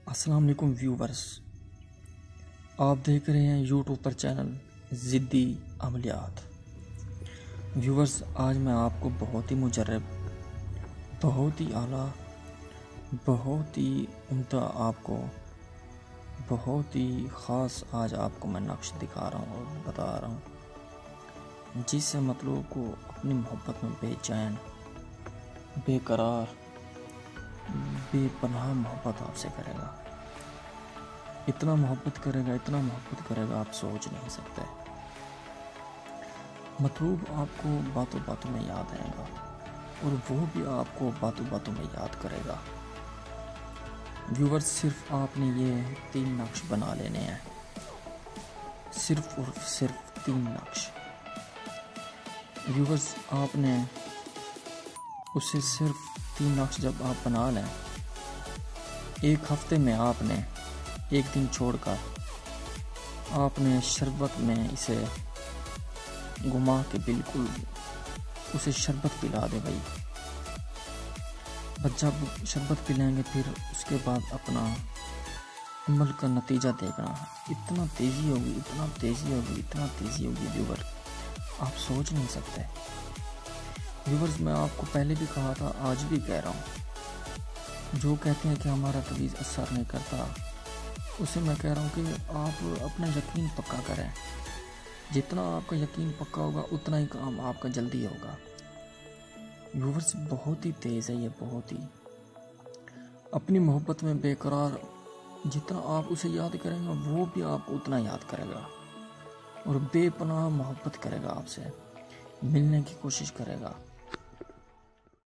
अस्सलाम वालेकुम व्यूवर्स, आप देख रहे हैं यूट्यूब पर चैनल ज़िद्दी अमलियात। व्यूवर्स, आज मैं आपको बहुत ही मुजर्रब, बहुत ही आला, बहुत ही उम्दा, आपको बहुत ही ख़ास आज आपको मैं नक्श दिखा रहा हूँ और बता रहा हूँ, जिससे मतलूब को अपनी मोहब्बत में बेचैन, बेकरार, बेपनाह मोहब्बत आपसे करेगा। इतना मोहब्बत करेगा आप सोच नहीं सकते। मतलूब आपको बातों बातों में याद आएगा और वो भी आपको बातों बातों में याद करेगा। व्यूवर्स, सिर्फ आपने ये 3 नक्श बना लेने हैं, सिर्फ और सिर्फ 3 नक्श। व्यूवर्स, आपने उसे सिर्फ 3 नक्श जब आप बना लें, 1 हफ्ते में आपने 1 दिन छोड़कर आपने शरबत में इसे घुमा के बिल्कुल उसे शरबत पिला दे भाई। बच्चा शरबत पिलाएंगे, फिर उसके बाद अपना अमल का नतीजा देखना। इतना तेज़ी होगी व्यूवर, आप सोच नहीं सकते। व्यूवर्स, मैं आपको पहले भी कहा था, आज भी कह रहा हूँ, जो कहते हैं कि हमारा तवीज़ असर नहीं करता, उसे मैं कह रहा हूँ कि आप अपना यकीन पक्का करें। जितना आपका यकीन पक्का होगा उतना ही काम आपका जल्दी होगा। व्यूवर्स, बहुत ही तेज़ है ये, बहुत ही। अपनी मोहब्बत में बेकरार, जितना आप उसे याद करेंगे वो भी आपको उतना याद करेगा और बेपनाह मोहब्बत करेगा, आपसे मिलने की कोशिश करेगा।